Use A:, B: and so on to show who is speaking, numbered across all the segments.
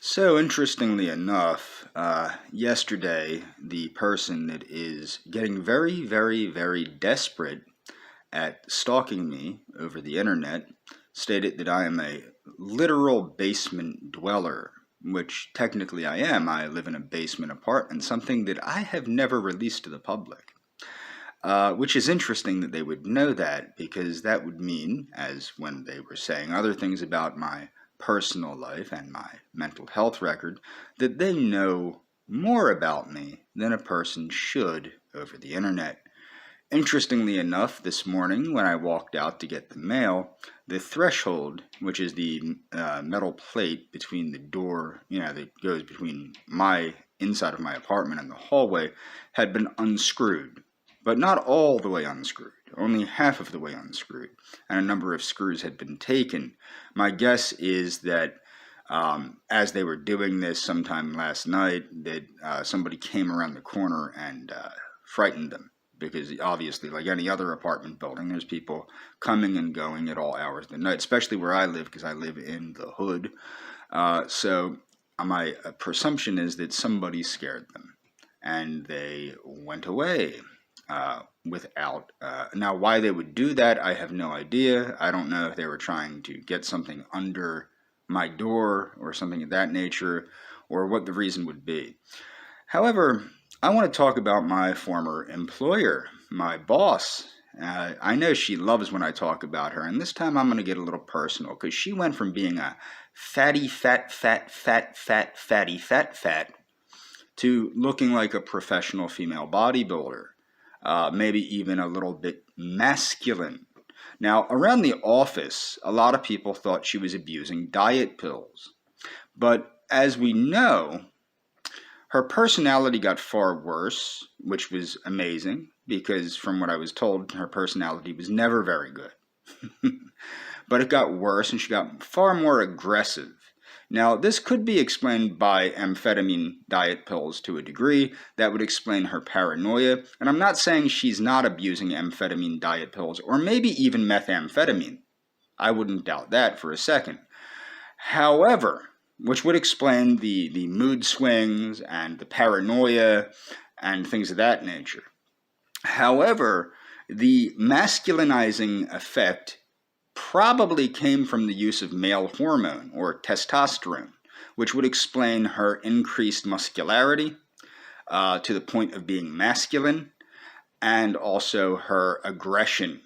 A: So interestingly enough, yesterday the person that is getting very, very, very desperate at stalking me over the internet stated that I am a literal basement dweller, which technically I am. I live in a basement apartment, something that I have never released to the public. Which is interesting that they would know that, because that would mean, as when they were saying other things about my personal life and my mental health record, that they know more about me than a person should over the internet. Interestingly enough, this morning when I walked out to get the mail, the threshold, which is the metal plate between the door, that goes between my inside of my apartment and the hallway, had been unscrewed. But not all the way unscrewed, only half of the way unscrewed, and a number of screws had been taken. My guess is that as they were doing this sometime last night, that somebody came around the corner and frightened them. Because obviously, like any other apartment building, there's people coming and going at all hours of the night, especially where I live, because I live in the hood. So my presumption is that somebody scared them, and they went away. Without now, why they would do that, I have no idea. I don't know if they were trying to get something under my door or something of that nature, or what the reason would be. However, I want to talk about my former employer, my boss. I know she loves when I talk about her, and this time I'm going to get a little personal, because she went from being a fatty, fat, to looking like a professional female bodybuilder. Maybe even a little bit masculine. Now, around the office, a lot of people thought she was abusing diet pills. But as we know, her personality got far worse, which was amazing, because from what I was told, her personality was never very good. But it got worse, and she got far more aggressive. Now, this could be explained by amphetamine diet pills to a degree. That would explain her paranoia. And I'm not saying she's not abusing amphetamine diet pills, or maybe even methamphetamine. I wouldn't doubt that for a second. However, which would explain the mood swings and the paranoia and things of that nature. However, the masculinizing effect probably came from the use of male hormone, or testosterone, which would explain her increased muscularity to the point of being masculine, and also her aggression.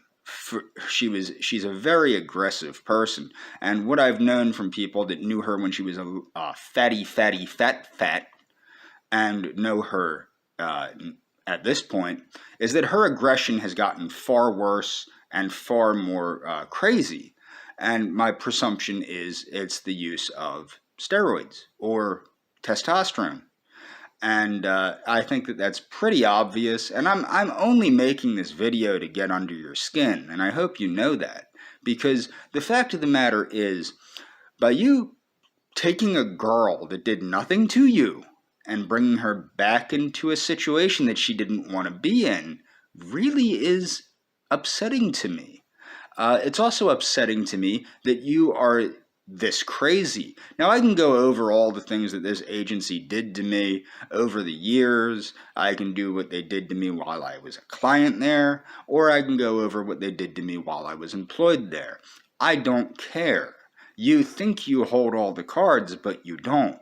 A: She's a very aggressive person, and what I've known from people that knew her when she was a fat, and know her at this point, is that her aggression has gotten far worse and far more crazy. And my presumption is it's the use of steroids or testosterone. And I think that that's pretty obvious. And I'm only making this video to get under your skin. And I hope you know that. Because the fact of the matter is, by you taking a girl that did nothing to you and bringing her back into a situation that she didn't want to be in, really is upsetting to me. It's also upsetting to me that you are this crazy. Now, I can go over all the things that this agency did to me over the years. I can do what they did to me while I was a client there, or I can go over what they did to me while I was employed there. I don't care. You think you hold all the cards, but you don't.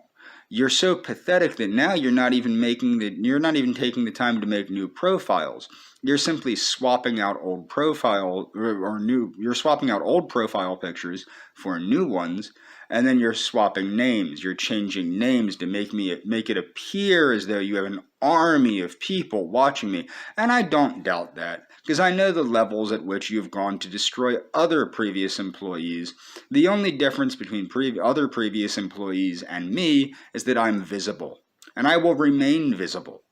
A: You're so pathetic that now you're not even taking the time to make new profiles. You're simply swapping out old profile you're swapping out old profile pictures for new ones, and then you're swapping names. You're changing names to make it appear as though you have an army of people watching me. And I don't doubt that, because I know the levels at which you've gone to destroy other previous employees. The only difference between other previous employees and me is that I'm visible, and I will remain visible.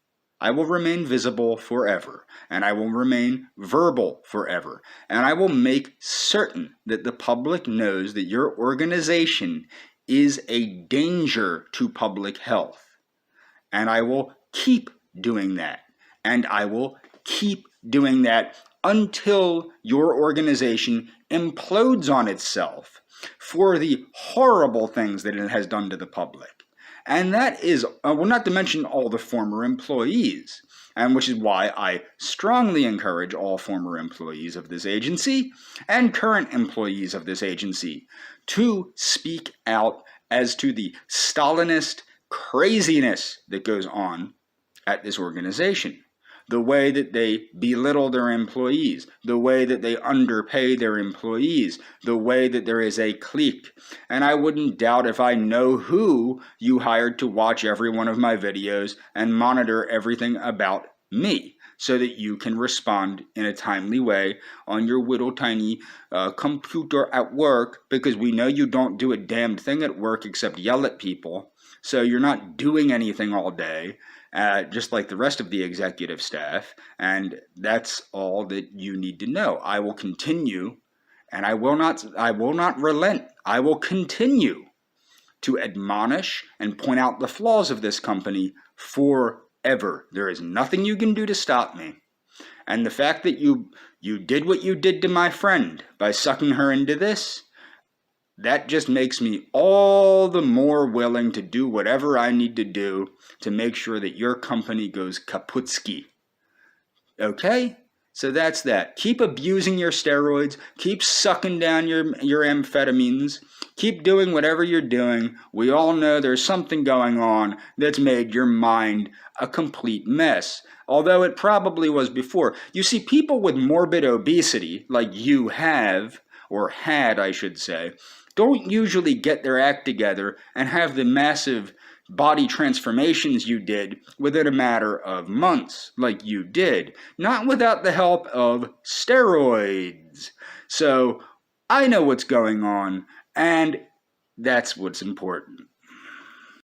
A: I will remain visible forever, and I will remain verbal forever, and I will make certain that the public knows that your organization is a danger to public health. And I will keep doing that, and I will keep doing that until your organization implodes on itself for the horrible things that it has done to the public. And that is, well, not to mention all the former employees, and which is why I strongly encourage all former employees of this agency and current employees of this agency to speak out as to the Stalinist craziness that goes on at this organization. The way that they belittle their employees, the way that they underpay their employees, the way that there is a clique. And I wouldn't doubt if I know who you hired to watch every one of my videos and monitor everything about me, so that you can respond in a timely way on your little tiny computer at work, because we know you don't do a damn thing at work except yell at people. So you're not doing anything all day. Just like the rest of the executive staff, and that's all that you need to know. I will continue, and I will not relent. I will continue to admonish and point out the flaws of this company forever. There is nothing you can do to stop me. And the fact that you did what you did to my friend by sucking her into this, that just makes me all the more willing to do whatever I need to do to make sure that your company goes kaputski. Okay? So that's that. Keep abusing your steroids. Keep sucking down your amphetamines. Keep doing whatever you're doing. We all know there's something going on that's made your mind a complete mess. Although it probably was before. You see, people with morbid obesity, like you have, or had, I should say, don't usually get their act together and have the massive body transformations you did within a matter of months, like you did. Not without the help of steroids. So I know what's going on, and that's what's important.